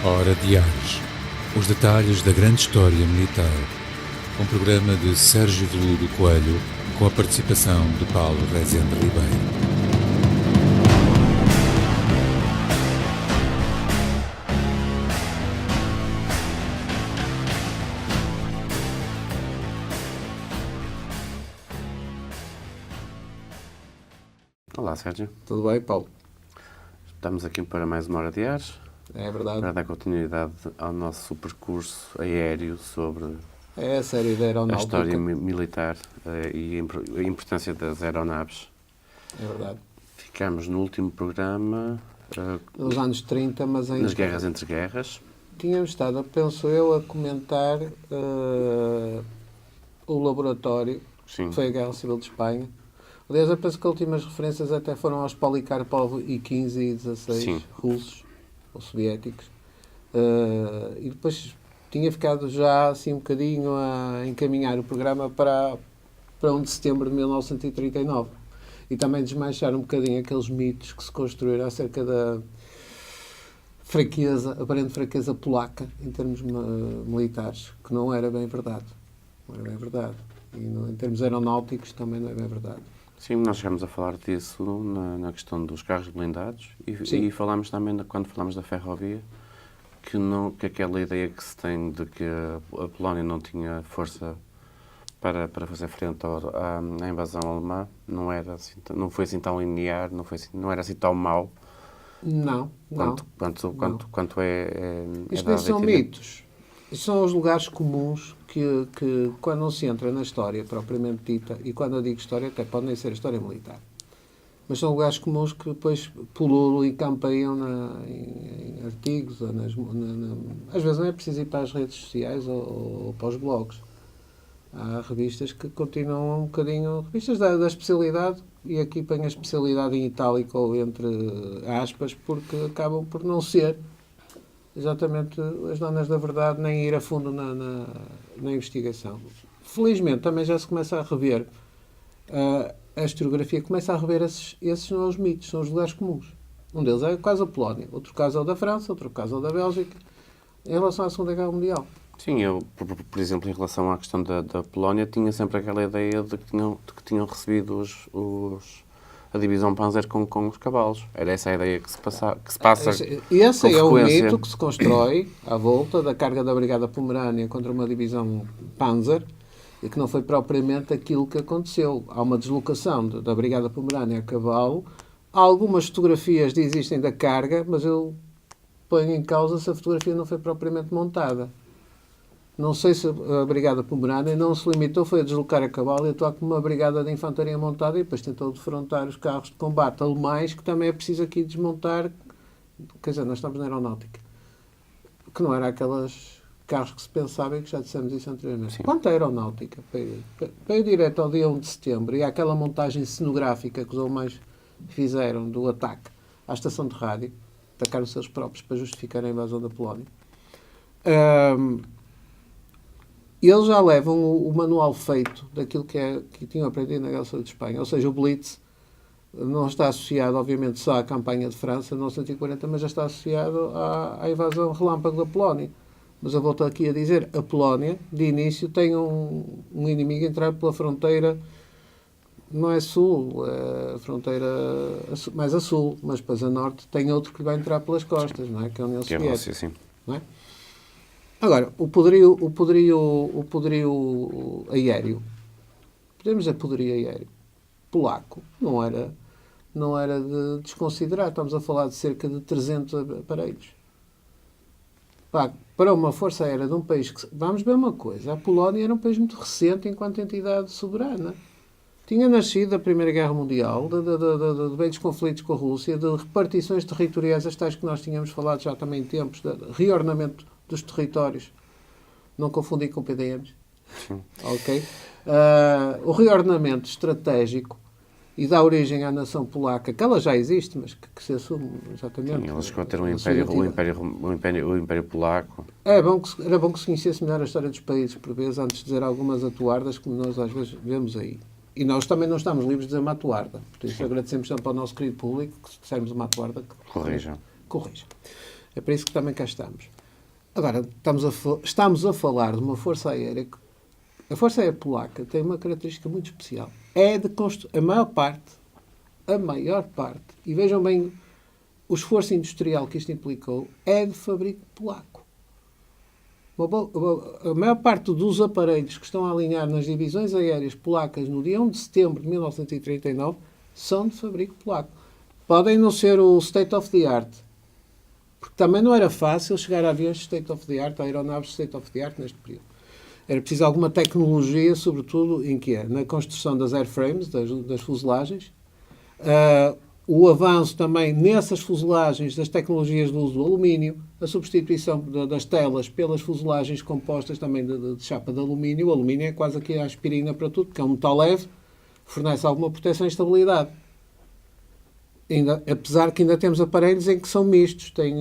Hora Diários. Os detalhes da grande história militar. Um programa de Sérgio Veludo Coelho, com a participação de Paulo Rezende Ribeiro. Olá, Sérgio. Tudo bem, Paulo? Estamos aqui para mais uma Hora Diários. É verdade. Para dar continuidade ao nosso percurso aéreo sobre É a série da a aeronáutica. história militar e a importância das aeronaves. É verdade. Ficámos no último programa Nos anos 30, mas ainda... nas guerras entre guerras. Tínhamos estado, penso eu, a comentar o laboratório, Sim. que foi a Guerra Civil de Espanha. Aliás, eu penso que as últimas referências até foram aos Polikarpov I-15 e I-16 Sim. russos ou soviéticos. E depois tinha ficado já assim um bocadinho a encaminhar o programa para 1 de setembro de 1939. E também desmanchar um bocadinho aqueles mitos que se construíram acerca da aparente fraqueza polaca em termos militares, que não era bem verdade. Não era bem verdade. E em termos aeronáuticos também não é bem verdade. Sim, nós chegamos a falar disso na questão dos carros blindados e falámos também, quando falámos da ferrovia, que aquela ideia que se tem de que a Polónia não tinha força para fazer frente à invasão alemã não foi assim tão linear, não era assim tão mau quanto é Isto dado nem são a entender. mitos. Isto são os lugares comuns que quando não se entra na história propriamente dita, e quando eu digo história, até pode nem ser a história militar, mas são lugares comuns que depois pululam e campeiam em artigos, ou às vezes não é preciso ir para as redes sociais ou para os blogs. Há revistas que continuam um bocadinho... Revistas da especialidade, e aqui põe a especialidade em itálico ou entre aspas, porque acabam por não ser exatamente as donas da verdade, nem ir a fundo na investigação. Felizmente também já se começa a rever a historiografia, começa a rever esses não os mitos, são os lugares comuns. Um deles é o caso da Polónia, outro caso é o da França, outro caso é o da Bélgica, em relação à Segunda Guerra Mundial. Sim, eu, por exemplo, em relação à questão da Polónia, tinha sempre aquela ideia de que tinham recebido a divisão Panzer com os cavalos. Era essa a ideia que se passa Esse é o frequência. mito que se constrói à volta da carga da Brigada Pomerânia contra uma divisão Panzer, e que não foi propriamente aquilo que aconteceu. Há uma deslocação da Brigada Pomerânia a cavalo. Há algumas fotografias existem da carga, mas eu ponho em causa se a fotografia não foi propriamente montada. Não sei se a Brigada Pomerânia não se limitou, foi a deslocar a cavalo e atuar como uma brigada de infantaria montada e depois tentou defrontar os carros de combate alemães, que também é preciso aqui desmontar. Quer dizer, nós estamos na aeronáutica. Que não era aqueles carros que se pensava, e que já dissemos isso anteriormente. Sim. Quanto à aeronáutica, veio direto ao dia 1 de setembro e àquela montagem cenográfica que os alemães fizeram do ataque à estação de rádio, atacaram seus próprios para justificar a invasão da Polónia. Eles já levam o manual feito daquilo que tinham aprendido na Guerra Civil de Espanha. Ou seja, o Blitz não está associado, obviamente, só à campanha de França de 1940, mas já está associado à invasão relâmpago da Polónia. Mas eu volto aqui a dizer, a Polónia, de início, tem um inimigo a entrar pela fronteira, não é sul, é a fronteira mais a sul, mas depois a norte tem outro que lhe vai entrar pelas costas, não é? Que é a União Que é Soviética. Rússia, sim. Não é? Agora, o poderio aéreo, podemos dizer poderio aéreo, polaco, não era de desconsiderar. Estamos a falar de cerca de 300 aparelhos. Para uma força aérea de um país que... Vamos ver uma coisa, a Polónia era um país muito recente enquanto entidade soberana. Tinha nascido da Primeira Guerra Mundial, de velhos conflitos com a Rússia, de repartições territoriais, as tais que nós tínhamos falado já também em tempos, de reordenamento dos territórios. Não confundir com PDMs. Sim. Ok? O reordenamento estratégico e dá origem à nação polaca, que ela já existe, mas que se assume exatamente. Sim, eles chegou a ter o Império Polaco. Era bom que se conhecesse melhor a história dos países, por vezes, antes de dizer algumas atuardas, como nós às vezes vemos aí. E nós também não estamos livres de dizer uma atuarda. Por isso agradecemos sempre ao nosso querido público que se dissermos uma atuarda, que Corrijam. corrija. É para isso que também cá estamos. Agora, estamos a falar de uma força aérea que a Força Aérea Polaca tem uma característica muito especial. É de a maior parte, e vejam bem o esforço industrial que isto implicou, é de fabrico polaco. A maior parte dos aparelhos que estão a alinhar nas divisões aéreas polacas no dia 1 de setembro de 1939 são de fabrico polaco. Podem não ser o state of the art, porque também não era fácil chegar a aviões state of the art, a aeronaves state of the art neste período. Era preciso alguma tecnologia, sobretudo em que na construção das airframes, das fuselagens, o avanço também nessas fuselagens das tecnologias do uso do alumínio, a substituição das telas pelas fuselagens compostas também de chapa de alumínio. O alumínio é quase aqui a aspirina para tudo, porque é um metal leve, fornece alguma proteção e estabilidade. Apesar que ainda temos aparelhos em que são mistos, têm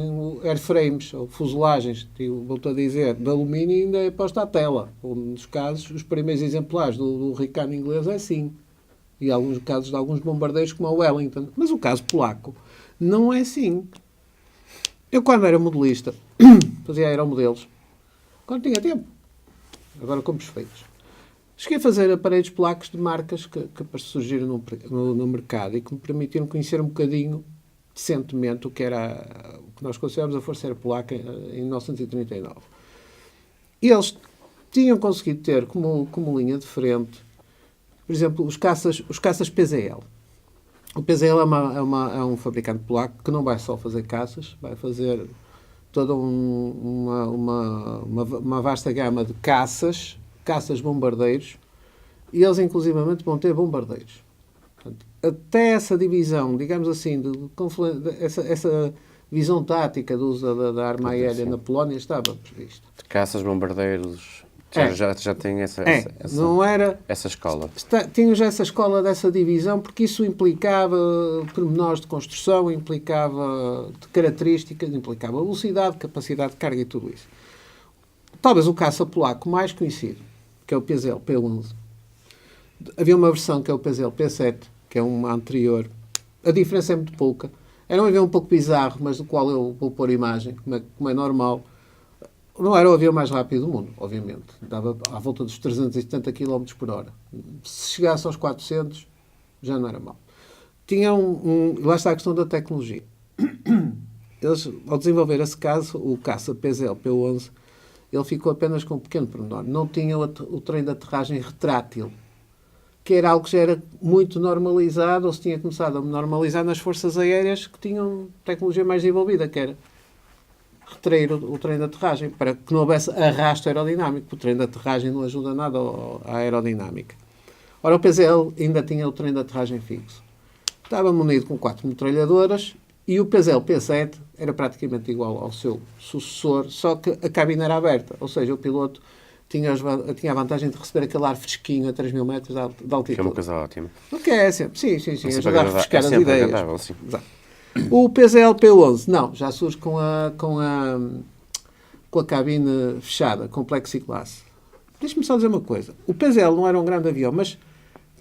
airframes ou fuselagens, volto a dizer, de alumínio e ainda é posta a tela. Nos casos, os primeiros exemplares do Ricano inglês é assim. E alguns casos de alguns bombardeiros como o Wellington. Mas o caso polaco não é assim. Eu, quando era modelista, fazia aeromodelos, quando tinha tempo. Agora compro feitos. Cheguei a fazer aparelhos polacos de marcas que surgiram no mercado e que me permitiram conhecer um bocadinho, decentemente, o que nós consideramos a Força Aérea Polaca em 1939. E eles tinham conseguido ter como linha de frente, por exemplo, os caças PZL. O PZL é um fabricante polaco que não vai só fazer caças, vai fazer toda uma vasta gama de caças bombardeiros, e eles inclusivamente vão ter bombardeiros. Portanto, até essa divisão, digamos assim, essa visão tática do uso da arma aérea na Polónia estava prevista. Caças, bombardeiros... Já tem essa escola. Tinha já essa escola dessa divisão, porque isso implicava pormenores de construção, implicava de características, implicava velocidade, capacidade de carga e tudo isso. Talvez o caça polaco mais conhecido, que é o PZL P11. Havia uma versão que é o PZL P7, que é uma anterior. A diferença é muito pouca. Era um avião um pouco bizarro, mas do qual eu vou pôr imagem, como é normal. Não era o avião mais rápido do mundo, obviamente. Dava à volta dos 370 km por hora. Se chegasse aos 400, já não era mau. Tinha lá está a questão da tecnologia. Eles, ao desenvolver esse caso, o caça PZL P11, ele ficou apenas com um pequeno pormenor. Não tinha o trem de aterragem retrátil, que era algo que já era muito normalizado, ou se tinha começado a normalizar nas forças aéreas que tinham tecnologia mais desenvolvida, que era retrair o trem de aterragem, para que não houvesse arrasto aerodinâmico, porque o trem de aterragem não ajuda nada à aerodinâmica. Ora, o PZL ainda tinha o trem de aterragem fixo. Estava munido com 4 metralhadoras e o PZL P7 era praticamente igual ao seu sucessor, só que a cabine era aberta, ou seja, o piloto tinha a vantagem de receber aquele ar fresquinho a 3.000 metros de altitude. Que é uma coisa ótima. O que é sempre? Sim, ajuda a refrescar as ideias. Agradável, sim. Exato. O PZL P11, não, já surge com a cabine fechada, com plexiglass. Deixa-me só dizer uma coisa. O PZL não era um grande avião, mas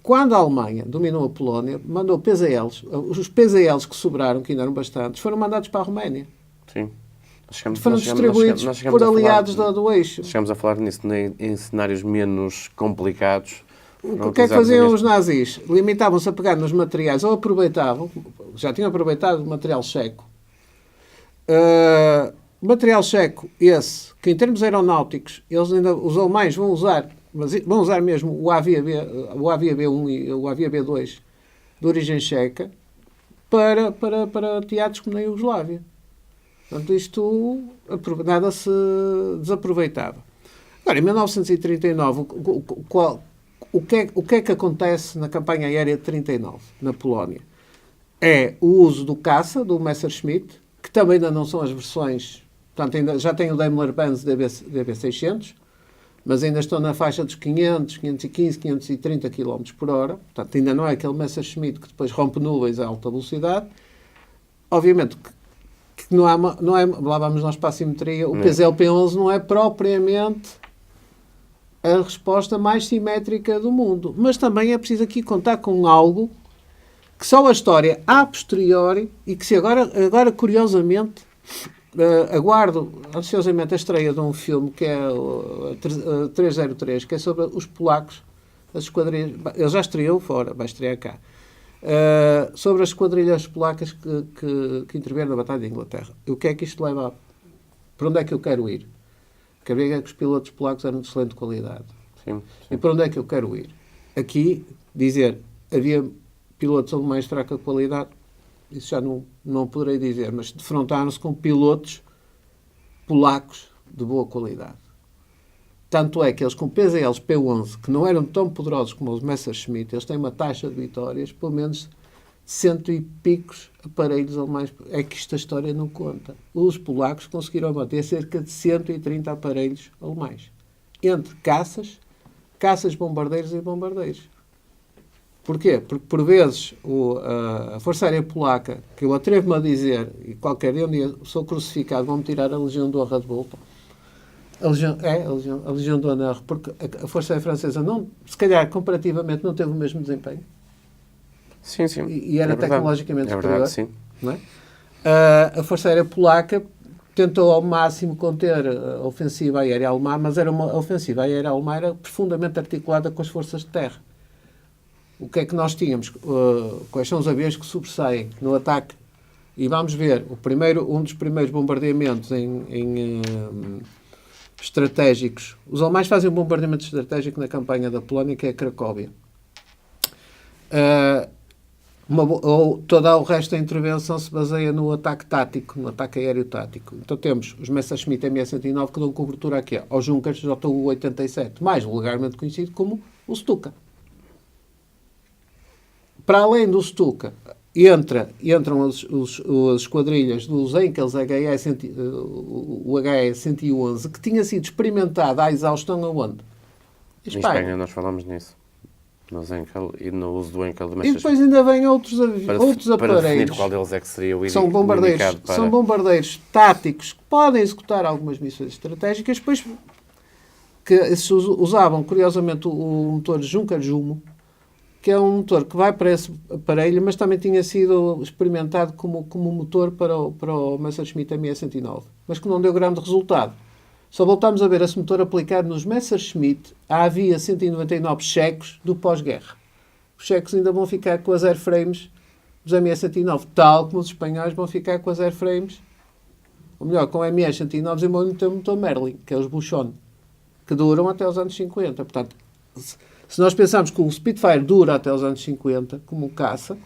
quando a Alemanha dominou a Polónia, mandou PZLs, os PZLs que sobraram, que ainda eram bastantes, foram mandados para a Roménia. Sim. Foram distribuídos por aliados do eixo. Chegamos a falar nisso em cenários menos complicados. O que é que faziam os nazis? Limitavam-se a pegar nos materiais, ou aproveitavam, já tinham aproveitado o material checo. Material checo esse, que em termos aeronáuticos, eles ainda, os alemães vão usar mesmo o Avia B1 e o Avia B2 de origem checa para teatros como na Iugoslávia. Portanto, isto nada se desaproveitava. Agora, em 1939, o que é que acontece na campanha aérea de 39, na Polónia? É o uso do caça, do Messerschmitt, que também ainda não são as versões, portanto, ainda já tem o Daimler-Benz DB600, mas ainda estão na faixa dos 500, 515, 530 km por hora, portanto, ainda não é aquele Messerschmitt que depois rompe nuvens a alta velocidade. Obviamente que não é, lá vamos nós para a simetria, o PZL P11 não é propriamente a resposta mais simétrica do mundo. Mas também é preciso aqui contar com algo que só a história a posteriori, e que se agora curiosamente, aguardo ansiosamente a estreia de um filme que é o 303, que é sobre os polacos, as esquadrilhas. Ele já estreou fora, vai estrear cá. Sobre as esquadrilhas polacas que intervieram na Batalha de Inglaterra. E o que é que isto leva a... Para onde é que eu quero ir? Quero ver que os pilotos polacos eram de excelente qualidade. Sim. E para onde é que eu quero ir? Aqui, dizer, havia pilotos alemães de fraca qualidade, isso já não poderei dizer, mas defrontaram-se com pilotos polacos de boa qualidade. Tanto é que eles com PZLs P11, que não eram tão poderosos como os Messerschmitt, eles têm uma taxa de vitórias, pelo menos 100 e picos aparelhos alemães. É que esta história não conta. Os polacos conseguiram manter cerca de 130 aparelhos alemães. Entre caças, bombardeiros e bombardeiros. Porquê? Porque, por vezes, a Força Aérea Polaca, que eu atrevo-me a dizer, e qualquer dia sou crucificado, vão-me tirar a Legião de Honra de volta. A Legião de Honra, porque a Força Aérea Francesa, não, se calhar, comparativamente, não teve o mesmo desempenho. Sim. E era tecnologicamente superior. É verdade, sim. Não é? A Força Aérea Polaca tentou ao máximo conter a ofensiva aérea alemã, mas era uma ofensiva aérea alemã era profundamente articulada com as forças de terra. O que é que nós tínhamos? Quais são os aviões que sobressaem no ataque? E vamos ver, um dos primeiros bombardeamentos estratégicos. Os alemães fazem um bombardeamento estratégico na campanha da Polónia, que é a Cracóvia. Todo o resto da intervenção se baseia no ataque tático, no ataque aéreo tático. Então temos os Messerschmitt M109 que dão cobertura aqui aos Junkers JU-87, mais vulgarmente conhecido como o Stuka. Para além do Stuka, entram as esquadrilhas dos Enkels o HE-111, que tinha sido experimentado à exaustão aonde? Em Espanha nós falamos nisso. Nos Enkel e no uso do Enkel de E depois ainda vêm outros aparelhos. Para definir qual deles é que seria o são bombardeiros, para... são bombardeiros táticos que podem executar algumas missões estratégicas, depois que usavam, curiosamente, o motor Junker-Jumo, que é um motor que vai para esse aparelho, mas também tinha sido experimentado como motor para o Messerschmitt ME-109, mas que não deu grande resultado. Só voltámos a ver esse motor aplicado nos Messerschmitt havia 199 checos do pós-guerra. Os checos ainda vão ficar com as airframes dos ME-109, tal como os espanhóis vão ficar com as airframes, ou melhor, com ME-109 e o motor Merlin, que é os Buchon, que duram até os anos 50. Portanto, se nós pensarmos que o Spitfire dura até os anos 50, como caça,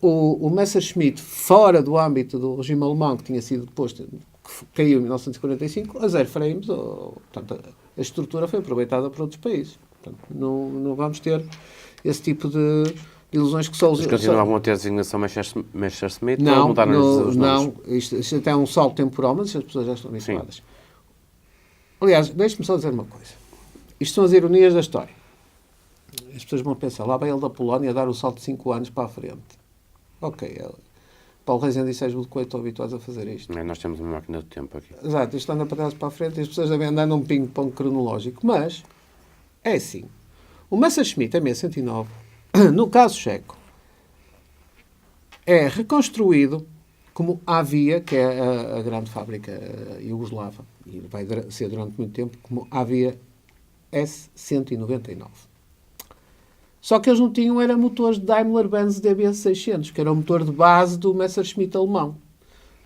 o Messerschmitt, fora do âmbito do regime alemão, que tinha sido posto, que caiu em 1945, as airframes, portanto, a estrutura foi aproveitada por outros países. Portanto, não vamos ter esse tipo de ilusões que só os... Mas continuavam a ter a designação Messerschmitt? Não, isto até é um salto temporal, mas as pessoas já estão habituadas. Aliás, deixe-me só dizer uma coisa. Isto são as ironias da história. As pessoas vão pensar, lá vai ele da Polónia dar o salto de 5 anos para a frente. Ok, Paulo Rezende e Sérgio de Coelho estão habituados a fazer isto. Nós temos uma máquina do tempo aqui. Exato, isto anda para trás para a frente e as pessoas devem andar num ping-pong cronológico. Mas, é assim, o Messerschmitt ME-109, no caso checo, é reconstruído como a Avia, que é a grande fábrica iugoslava, e vai ser durante muito tempo, como a Avia S-199. Só que eles não tinham, era motores de Daimler-Benz DB600, que era o motor de base do Messerschmitt alemão,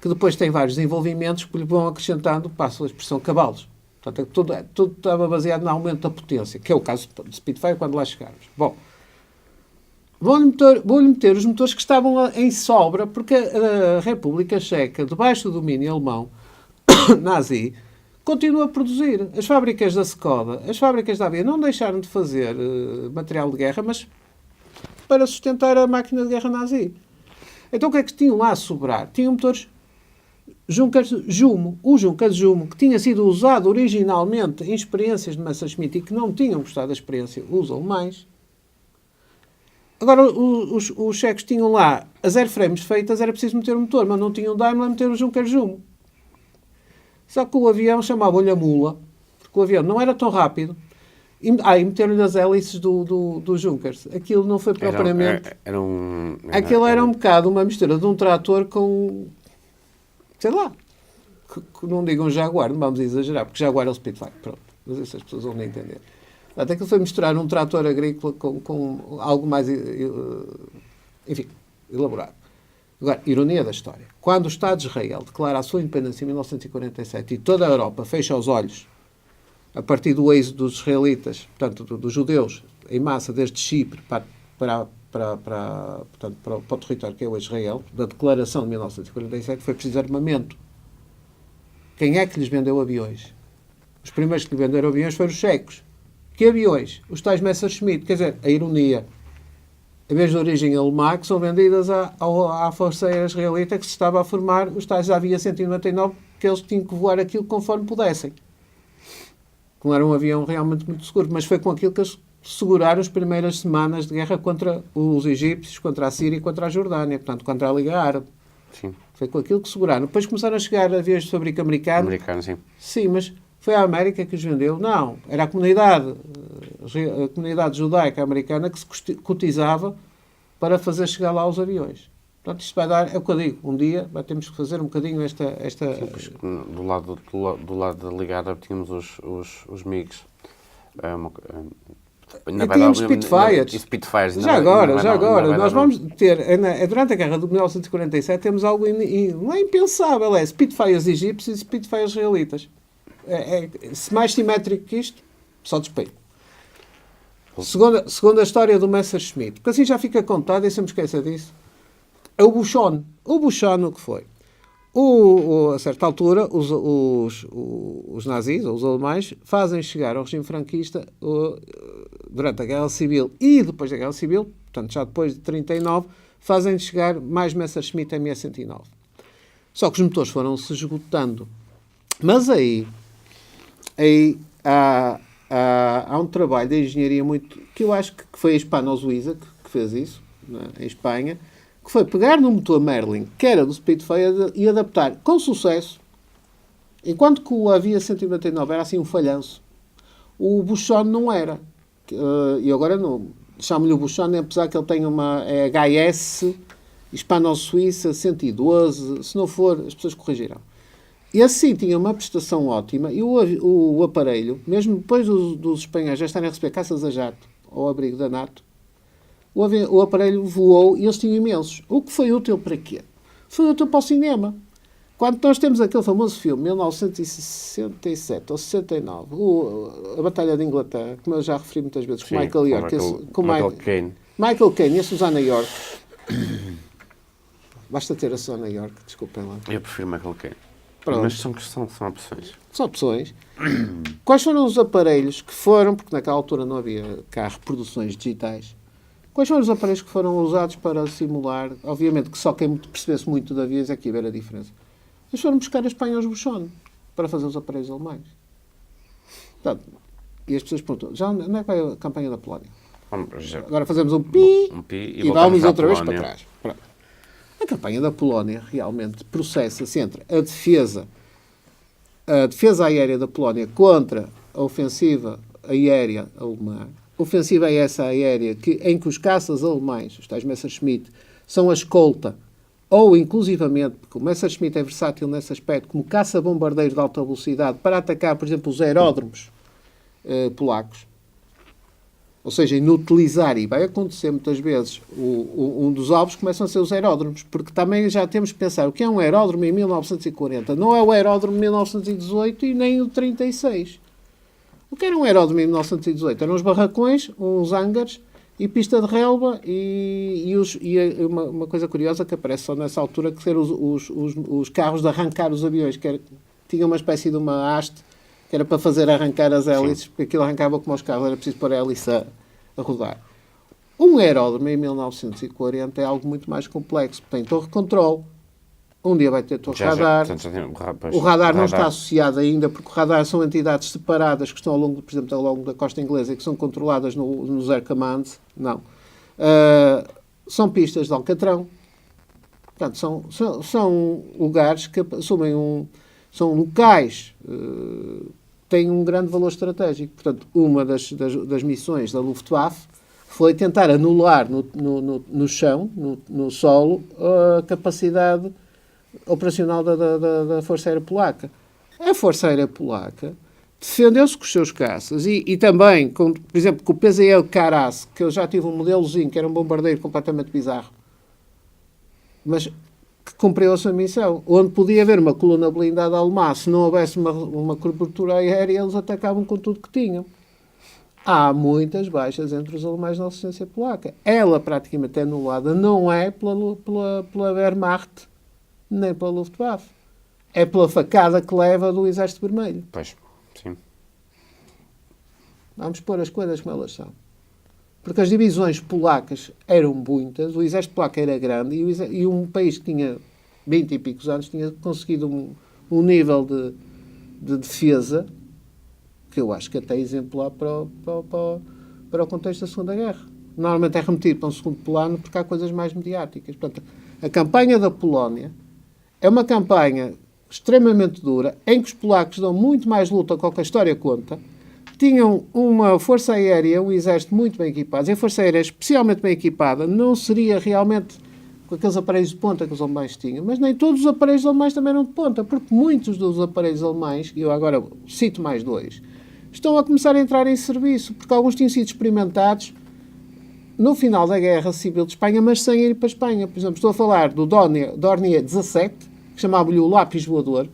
que depois tem vários desenvolvimentos que lhe vão acrescentando, passo a expressão, cavalos. Portanto, tudo estava baseado no aumento da potência, que é o caso de Spitfire quando lá chegarmos. Bom, vou-lhe meter os motores que estavam em sobra, porque a República Checa, debaixo do domínio alemão, nazi, continua a produzir. As fábricas da Skoda, as fábricas da Avia não deixaram de fazer material de guerra, mas para sustentar a máquina de guerra nazi. Então o que é que tinham lá a sobrar? Tinham motores Junkers-Jumo. O Junkers-Jumo, que tinha sido usado originalmente em experiências de Messerschmitt e que não tinham gostado da experiência, os alemães. Agora, os checos tinham lá as airframes feitas, era preciso meter o motor, mas não tinham Daimler a meter o Junkers-Jumo. Só que o avião chamava-lhe a mula, porque o avião não era tão rápido, e meteram-lhe as hélices do Junkers. Aquilo não foi propriamente... Aquilo era um bocado uma mistura de um trator com... sei lá. que não digam Jaguar, não vamos exagerar, porque Jaguar é o Spitfire, pronto. Mas isso as pessoas vão nem entender. Até que foi misturar um trator agrícola com algo mais, enfim, elaborado. Agora, ironia da história. Quando o Estado de Israel declara a sua independência em 1947 e toda a Europa fecha os olhos a partir do êxodo dos israelitas, portanto, dos judeus, em massa, desde Chipre para o território que é o Israel, da declaração de 1947, foi preciso armamento. Quem é que lhes vendeu aviões? Os primeiros que lhe venderam aviões foram os checos. Que aviões? Os tais Messerschmitt. Quer dizer, a ironia. Em vez de origem alemã, que são vendidas à Força Aérea Israelita, que se estava a formar os tais Avia 199, que eles tinham que voar aquilo conforme pudessem. Que não era um avião realmente muito seguro, mas foi com aquilo que eles seguraram as primeiras semanas de guerra contra os egípcios, contra a Síria e contra a Jordânia, portanto, contra a Liga Árabe. Sim. Foi com aquilo que seguraram. Depois começaram a chegar aviões de fabrico americano. Americano, sim. Sim, mas foi a América que os vendeu? Não. Era a comunidade judaica americana que se cotizava para fazer chegar lá os aviões. Portanto, isto vai dar, é o que eu digo, um dia temos que fazer um bocadinho esta... Sim, pois, do lado da Liga Árabe tínhamos os MiGs. E tínhamos Spitfires. Já agora. Nós vamos ter, durante a guerra de 1947, temos algo não é impensável, é Spitfires egípcios e Spitfires israelitas. Se mais simétrico que isto, só despeito. Segundo a história do Messerschmitt, porque assim já fica contado, e se me esqueça disso, é o Buchon. O Buchon, o que foi? A certa altura, os nazis, ou os alemães, fazem chegar ao regime franquista, durante a Guerra Civil e depois da Guerra Civil, portanto já depois de 1939, fazem chegar mais Messerschmitt ME-109. Só que os motores foram-se esgotando. Mas aí há um trabalho de engenharia muito... que eu acho que foi a Hispano-Suiza que fez isso, em Espanha, que foi pegar no motor Merlin, que era do Spitfire, e adaptar com sucesso, enquanto que o Avia 199 era assim um falhanço, o Buchon não era. E agora não chamo-lhe o Buchon, apesar que ele tem uma HS Hispano-Suíça 112, se não for, as pessoas corrigirão. E assim tinha uma prestação ótima, e o aparelho, mesmo depois dos espanhóis já estarem a receber caças a jato ao abrigo da NATO, o aparelho voou e eles tinham imensos. O que foi útil para quê? Foi útil para o cinema. Quando nós temos aquele famoso filme, 1967 ou 69, a Batalha de Inglaterra, como eu já referi muitas vezes, com Michael York, Michael Caine e a Susana York. Basta ter a Susana York, desculpem lá. Eu prefiro Michael Caine. Pronto. Mas são opções. São opções. Quais foram os aparelhos que foram, porque naquela altura não havia cá reproduções digitais, quais foram os aparelhos que foram usados para simular? Obviamente que só quem percebesse muito de aviões é que ia ver a diferença. Eles foram buscar a Espanha aos Buchon para fazer os aparelhos alemães. Portanto, e as pessoas perguntam, já onde é que vai a campanha da Polónia? Agora fazemos um pi e vamos outra vez para trás. Pronto. A campanha da Polónia realmente processa-se entre a defesa aérea da Polónia contra a ofensiva aérea alemã. Ofensiva é essa aérea em que os caças alemães, os tais Messerschmitt, são a escolta, ou inclusivamente, porque o Messerschmitt é versátil nesse aspecto, como caça-bombardeiro de alta velocidade para atacar, por exemplo, os aeródromos polacos. Ou seja, inutilizar, e vai acontecer muitas vezes, um dos alvos começam a ser os aeródromos, porque também já temos que pensar o que é um aeródromo em 1940. Não é o aeródromo de 1918 e nem o de 36. O que era um aeródromo em 1918? Eram uns barracões, uns hangars e pista de relva e uma coisa curiosa que aparece só nessa altura, que eram os carros de arrancar os aviões, que tinha uma espécie de uma haste que era para fazer arrancar as hélices, porque aquilo arrancava como os carros, era preciso pôr a hélice a rodar. Um aeródromo em 1940 é algo muito mais complexo. Tem torre de controle, um dia vai ter torre radar. O radar não está associado ainda, porque o radar são entidades separadas que estão ao longo, por exemplo, ao longo da costa inglesa e que são controladas nos Air Commands. Não. São pistas de alcatrão. Portanto, são lugares que assumem são locais têm um grande valor estratégico. Portanto, uma das missões da Luftwaffe foi tentar anular no chão, no solo, a capacidade operacional da Força Aérea Polaca. A Força Aérea Polaca defendeu-se com os seus caças e também, por exemplo, com o PZL Karas, que eu já tive um modelozinho, que era um bombardeiro completamente bizarro, mas que cumpriu a sua missão. Onde podia haver uma coluna blindada alemã, se não houvesse uma cobertura aérea, eles atacavam com tudo que tinham. Há muitas baixas entre os alemães na resistência polaca. Ela praticamente é anulada, não é pela Wehrmacht, nem pela Luftwaffe. É pela facada que leva do Exército Vermelho. Pois, sim. Vamos pôr as coisas como elas são. Porque as divisões polacas eram muitas, o exército polaco era grande e um país que tinha 20 e picos anos tinha conseguido um nível de defesa que eu acho que até é exemplar para o contexto da Segunda Guerra. Normalmente é remetido para um segundo plano porque há coisas mais mediáticas. Portanto, a campanha da Polónia é uma campanha extremamente dura, em que os polacos dão muito mais luta com o que a história conta. Tinham uma força aérea, um exército muito bem equipado. E a força aérea especialmente bem equipada não seria realmente com aqueles aparelhos de ponta que os alemães tinham, mas nem todos os aparelhos alemães também eram de ponta, porque muitos dos aparelhos alemães, e eu agora cito mais dois, estão a começar a entrar em serviço, porque alguns tinham sido experimentados no final da Guerra Civil de Espanha, mas sem ir para a Espanha. Por exemplo, estou a falar do Dornier 17, que chamava-lhe o lápis voador,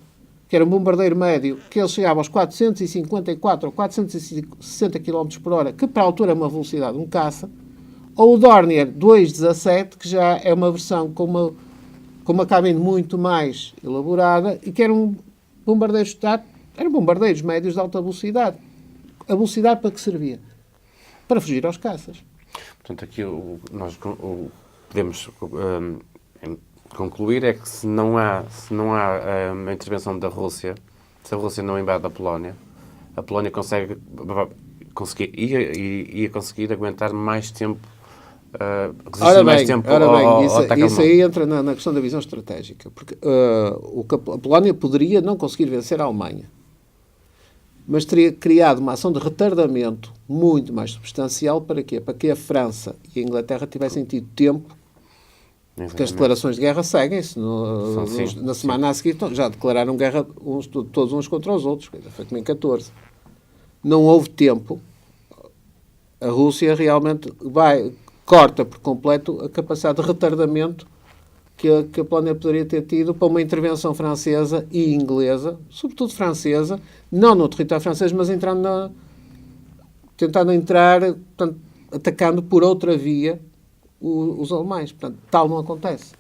que era um bombardeiro médio, que ele chegava aos 454 ou 460 km por hora, que para a altura é uma velocidade de um caça, ou o Dornier 217, que já é uma versão com uma cabine muito mais elaborada, e que eram bombardeiros médios de alta velocidade. A velocidade para que servia? Para fugir aos caças. Portanto, aqui nós podemos concluir é que se não há uma intervenção da Rússia, se a Rússia não invade a Polónia ia conseguir aguentar mais tempo, resistir mais tempo ao ataque isso aí entra na questão da visão estratégica, porque a Polónia poderia não conseguir vencer a Alemanha, mas teria criado uma ação de retardamento muito mais substancial. Para quê? Para que a França e a Inglaterra tivessem tido tempo, porque as declarações de guerra seguem-se. Na semana a seguir já declararam guerra todos uns contra os outros. Foi como em 14. Não houve tempo. A Rússia realmente corta por completo a capacidade de retardamento que a Polónia poderia ter tido para uma intervenção francesa e inglesa, sobretudo francesa, não no território francês, mas tentando entrar, portanto, atacando por outra via os alemães. Portanto, tal não acontece.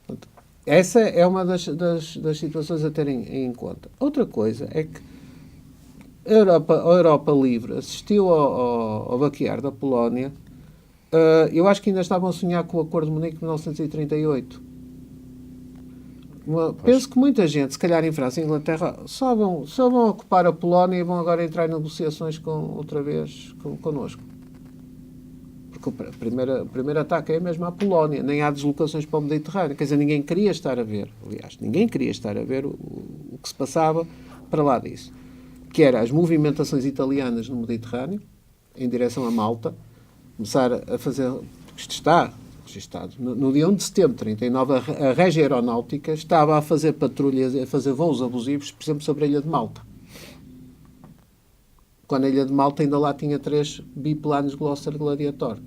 Portanto, essa é uma das situações a terem em conta. Outra coisa é que a Europa livre assistiu ao baquear da Polónia. Eu acho que ainda estavam a sonhar com o Acordo de Munique de 1938. Penso que muita gente, se calhar em França e Inglaterra, só vão ocupar a Polónia e vão agora entrar em negociações outra vez connosco. Porque o primeiro ataque é mesmo à Polónia. Nem há deslocações para o Mediterrâneo. Quer dizer, ninguém queria estar a ver o que se passava para lá disso. Que era as movimentações italianas no Mediterrâneo, em direção a Malta, começar a fazer... Isto está registado. No dia 1 de setembro de 1939, a Régia Aeronáutica estava a fazer patrulhas, a fazer voos abusivos, por exemplo, sobre a Ilha de Malta. Quando a Ilha de Malta ainda lá tinha 3 biplanos Gloster Gladiator.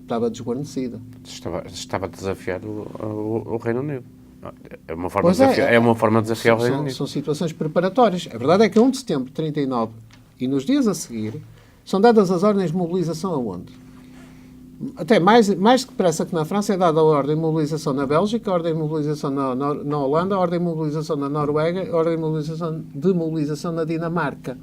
Estava desguarnecida. Estava a desafiar o Reino Unido. É uma forma de desafiar o Reino Unido. São situações preparatórias. A verdade é que a 1 de setembro de 1939 e nos dias a seguir são dadas as ordens de mobilização aonde? Até mais depressa que na França é dada a ordem de mobilização na Bélgica, a ordem de mobilização na Holanda, a ordem de mobilização na Noruega, a ordem de mobilização na Dinamarca.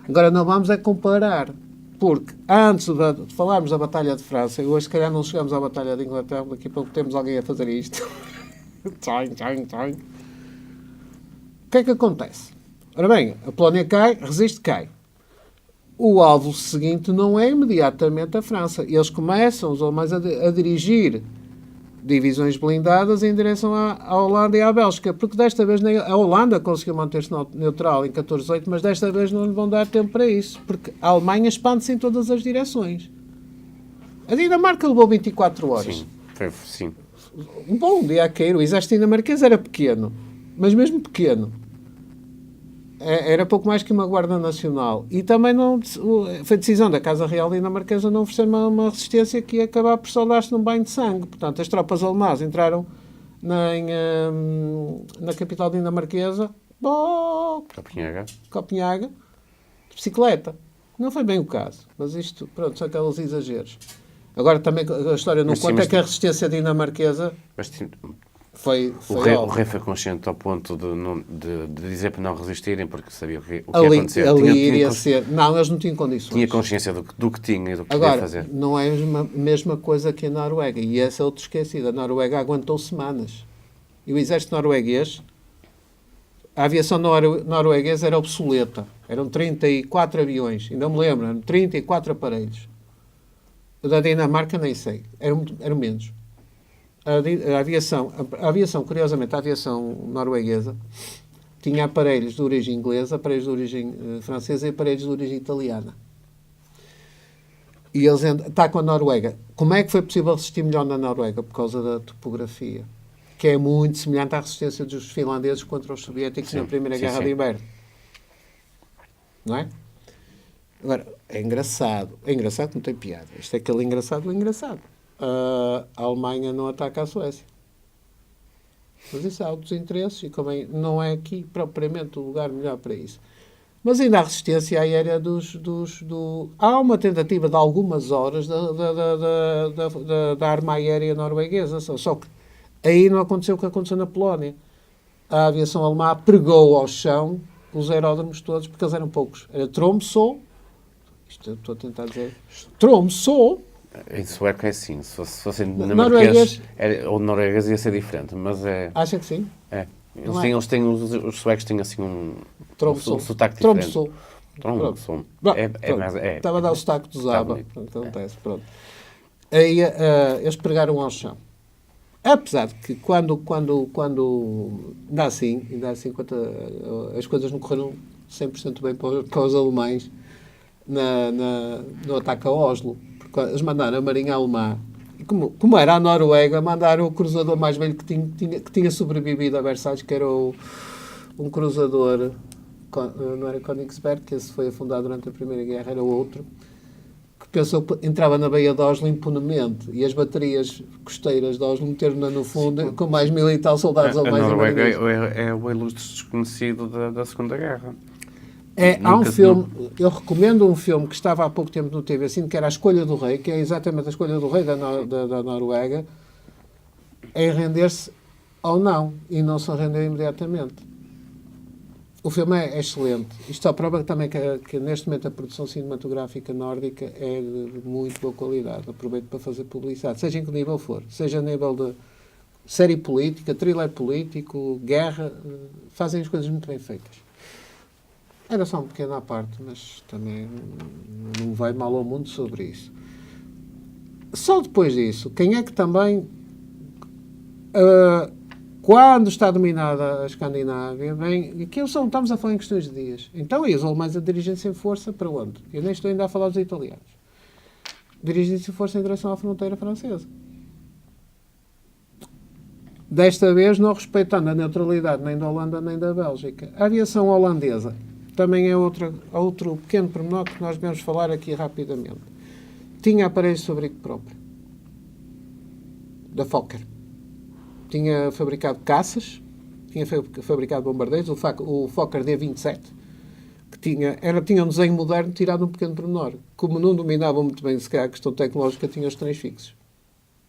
Agora não vamos comparar, porque antes de falarmos da Batalha de França, hoje se calhar não chegamos à Batalha de Inglaterra, daqui a pouco temos alguém a fazer isto. O que é que acontece? Ora bem, a Polónia cai, resiste, cai. O alvo seguinte não é imediatamente a França. Eles começam, os alemães, a dirigir divisões blindadas em direção à Holanda e à Bélgica, porque desta vez a Holanda conseguiu manter-se neutral em 14/8, mas desta vez não lhe vão dar tempo para isso, porque a Alemanha expande-se em todas as direções. A Dinamarca levou 24 horas. Sim. bom dia a cair. O exército dinamarquês era pequeno, mas mesmo pequeno. Era pouco mais que uma Guarda Nacional. E também foi decisão da Casa Real dinamarquesa não oferecer uma resistência que ia acabar por soldar-se num banho de sangue. Portanto, as tropas alemãs entraram na capital dinamarquesa, Copenhaga, de bicicleta. Não foi bem o caso, mas isto, pronto, são aqueles exageros. Agora, também a história não conta que a resistência dinamarquesa foi o rei foi consciente ao ponto de dizer para não resistirem, porque sabia o que ia acontecer. Não, eles não tinham condições. Tinha consciência do que tinha e do que Agora, podia fazer. Não é a mesma coisa que a Noruega. E esse é outro esquecido. A Noruega aguentou semanas. E o exército norueguês, a aviação norueguesa era obsoleta. Eram 34 aviões. Ainda me lembro, eram 34 aparelhos. O da Dinamarca nem sei. Eram menos. A aviação, curiosamente, a aviação norueguesa tinha aparelhos de origem inglesa, aparelhos de origem francesa e aparelhos de origem italiana. E eles está com a Noruega. Como é que foi possível resistir melhor na Noruega? Por causa da topografia, que é muito semelhante à resistência dos finlandeses contra os soviéticos na Primeira Guerra de Inverno. Não é? Agora, é engraçado. É engraçado que não tem piada. Isto é aquele engraçado. A Alemanha não ataca a Suécia. Mas isso há outros interesses e como não é aqui propriamente o lugar melhor para isso. Mas ainda há resistência aérea Há uma tentativa de algumas horas da arma aérea norueguesa, só que aí não aconteceu o que aconteceu na Polónia. A aviação alemã pregou ao chão os aeródromos todos, porque eles eram poucos. Era Tromsø, isto eu estou a tentar dizer, Tromsø. Em sueco é assim, se fosse dinamarquês ou norueguês ia ser diferente, mas é... Acha que sim? É. Os suecos têm assim um sotaque diferente. Tromsø. Estava a dar o sotaque do Zaba. Acontece, pronto. Aí eles pregaram ao chão. Apesar de que quando ainda assim as coisas não correram 100% bem para os alemães no ataque a Oslo. Eles mandaram a Marinha Alemã, e como era a Noruega, mandaram o cruzador mais velho que tinha sobrevivido a Versalhes, que era um cruzador, não era Königsberg, que esse foi afundado durante a Primeira Guerra, era outro, que pensou que entrava na Baía de Oslo impunemente, e as baterias costeiras de Oslo meteram-na no fundo, com mais 1000 e tal soldados alemães. A Noruega é o ilustre desconhecido da Segunda Guerra. Há um filme, eu recomendo um filme que estava há pouco tempo no TV, assim, que era A Escolha do Rei, que é exatamente a escolha do rei da Noruega, em render-se ou não, e não se render imediatamente. O filme é excelente. Isto só prova também que neste momento a produção cinematográfica nórdica é de muito boa qualidade. Aproveito para fazer publicidade, seja em que nível for, seja a nível de série política, thriller político, guerra, fazem as coisas muito bem feitas. Era só um pequeno à parte, mas também não vai mal ao mundo sobre isso. Só depois disso, quem é que também, quando está dominada a Escandinávia, estamos a falar em questões de dias. Então, e os alemães a dirigem-se em força para onde? Eu nem estou ainda a falar dos italianos. Dirigem-se em força em direção à fronteira francesa. Desta vez, não respeitando a neutralidade nem da Holanda nem da Bélgica. A aviação holandesa também é outro pequeno pormenor que nós devemos falar aqui rapidamente. Tinha aparelhos de fabrico próprio. Da Fokker. Tinha fabricado caças, tinha fabricado bombardeiros, o Fokker D-27, que tinha um desenho moderno tirado um pequeno pormenor. Como não dominavam muito bem, se calhar, a questão tecnológica, tinha os trens fixos.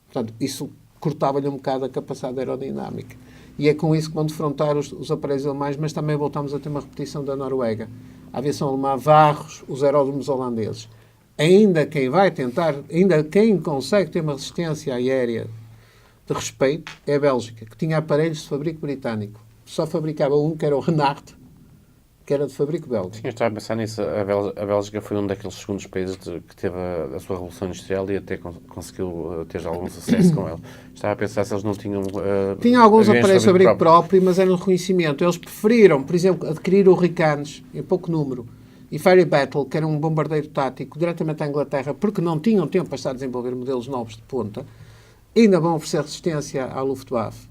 Portanto, isso cortava-lhe um bocado a capacidade aerodinâmica. E é com isso que vão defrontar os aparelhos alemães, mas também voltamos a ter uma repetição da Noruega. A aviação alemã varre os aeródromos holandeses. Ainda quem consegue ter uma resistência aérea de respeito é a Bélgica, que tinha aparelhos de fabrico britânico. Só fabricava um, que era o Renard, que era de fabrico belga. Sim, eu estava a pensar nisso. A Bélgica foi um daqueles segundos países que teve a sua revolução industrial e até conseguiu ter algum sucesso com ela. Estava a pensar se eles não tinham... Tinha alguns aparelhos de fabrico próprio, mas era um reconhecimento. Eles preferiram, por exemplo, adquirir o Hurricanes, em pouco número, e Fairy Battle, que era um bombardeiro tático, diretamente à Inglaterra, porque não tinham tempo para estar a desenvolver modelos novos de ponta, ainda vão oferecer resistência à Luftwaffe.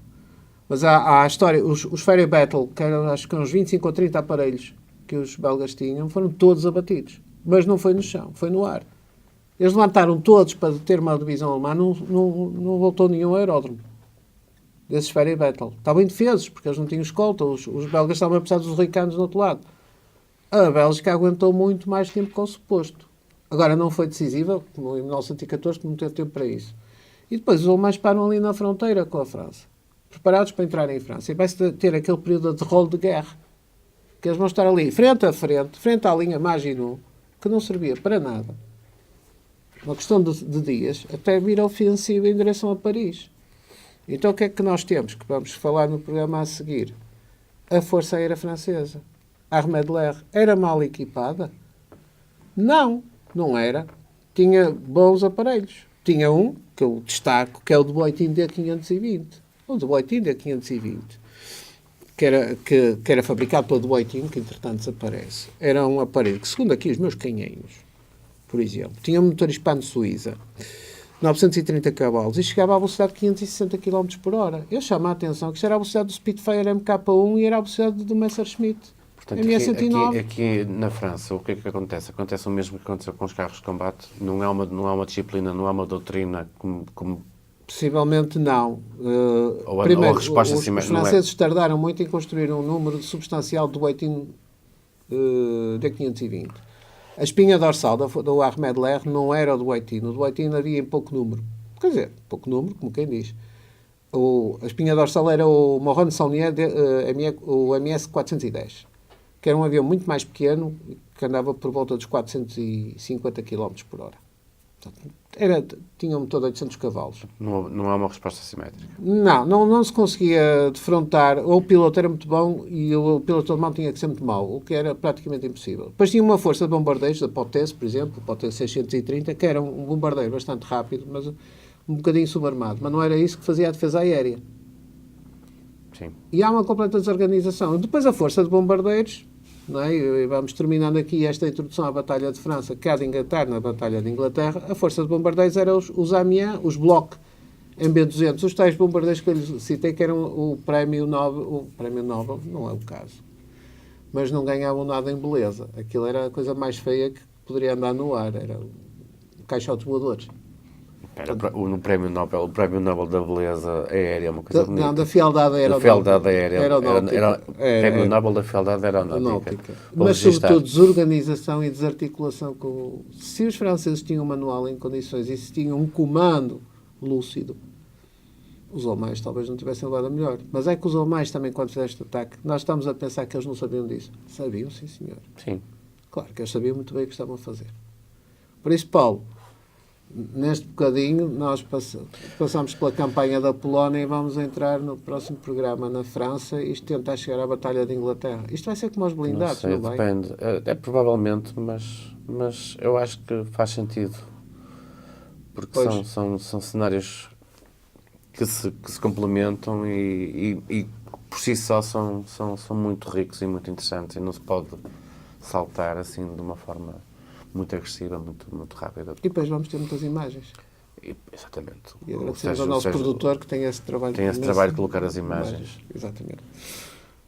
Mas há a história, os Ferry Battle, que eram acho que uns 25 ou 30 aparelhos que os belgas tinham, foram todos abatidos. Mas não foi no chão, foi no ar. Eles levantaram todos para ter uma divisão alemã, não voltou nenhum aeródromo desses Ferry Battle. Estavam indefesos, porque eles não tinham escolta, os belgas estavam a precisar dos ricanos do outro lado. A Bélgica aguentou muito mais tempo que o suposto. Agora não foi decisiva, como em 1914, que não teve tempo para isso. E depois os alemães param ali na fronteira com a França, preparados para entrar em França. E vai-se ter aquele período de rolo de guerra, que eles vão estar ali, frente a frente à linha Maginot, que não servia para nada. Uma questão de dias, até vir a ofensiva em direção a Paris. Então o que é que nós temos? Que vamos falar no programa a seguir. A Força Aérea Francesa, a Armée de l'Air, era mal equipada? Não era. Tinha bons aparelhos. Tinha um, que eu destaco, que é o de Boitin D520. O de Boitin D520, que era fabricado pelo de Boitin, que entretanto desaparece. Era um aparelho que, segundo aqui os meus canhenhos, por exemplo, tinha um motor hispano-suíça, 930 cavalos, e chegava à velocidade de 560 km por hora. Eu chamo a atenção que isto era a velocidade do Spitfire MK1 e era a velocidade do Messerschmitt. Portanto, aqui na França, o que é que acontece? Acontece o mesmo que aconteceu com os carros de combate? Não é uma disciplina, não é uma doutrina como... Possivelmente não. Primeiro, a resposta os franceses tardaram muito em construir um número substancial do Boitin D520. A espinha dorsal do Armée de l'Air não era o do Boitin. O do Boitin havia em pouco número. Quer dizer, pouco número, como quem diz. A espinha dorsal era o Morane-Saulnier, o MS-410, que era um avião muito mais pequeno, que andava por volta dos 450 km por hora. Tinha um motor de 800 cavalos. Não há uma resposta simétrica. Não se conseguia defrontar. Ou o piloto era muito bom e o piloto alemão tinha que ser muito mau, o que era praticamente impossível. Depois tinha uma força de bombardeiros, da Potez, por exemplo, o Potez 630, que era um bombardeiro bastante rápido, mas um bocadinho subarmado. Mas não era isso que fazia a defesa aérea. Sim. E há uma completa desorganização. Depois a força de bombardeiros, não é? E vamos terminando aqui esta introdução à Batalha de França, que há de engatar na Batalha de Inglaterra. A força de bombardeiros eram os Amiens, os Bloch MB-200, os tais bombardeiros que eu lhes citei, que eram o Prémio Nobel. O Prémio Nobel não é o caso, mas não ganhavam nada em beleza. Aquilo era a coisa mais feia que poderia andar no ar, era caixotes voadores. No Prémio Nobel da Beleza Aérea é uma coisa bonita. Não, da Fialdade Aeronáutica. Da Fialdade Aérea. Prémio Nobel da Fialdade Aeronáutica. Mas, sobretudo, desorganização e desarticulação. Se os franceses tinham um manual em condições e se tinham um comando lúcido, os alemães talvez não tivessem levado a melhor. Mas é que os alemães também, quando fizeram este ataque, nós estamos a pensar que eles não sabiam disso. Sabiam, sim, senhor. Sim. Claro que eles sabiam muito bem o que estavam a fazer. Por isso, Paulo, neste bocadinho, nós passamos pela campanha da Polónia e vamos entrar no próximo programa na França e tentar chegar à Batalha de Inglaterra. Isto vai ser como aos blindados, não vai? Depende. Provavelmente, mas eu acho que faz sentido. Porque são cenários que se complementam e por si só são muito ricos e muito interessantes e não se pode saltar assim de uma forma muito agressiva, muito rápida. E depois vamos ter muitas imagens. Exatamente. E agradecemos ao nosso produtor que tem esse trabalho. Tem esse trabalho de colocar as imagens. Exatamente.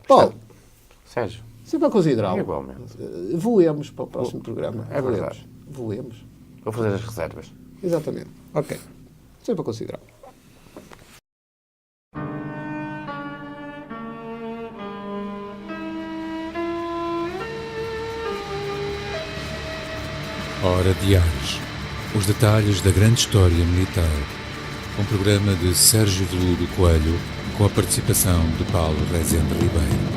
Paulo. Sérgio. Sempre a considerá-lo. Igualmente. Voemos para o próximo programa. É verdade. Voemos. Vou fazer as reservas. Exatamente. Ok. Sempre a considerá-lo. Hora de Ares. Os detalhes da grande história militar. Um programa de Sérgio Veludo Coelho, com a participação de Paulo Rezende Ribeiro.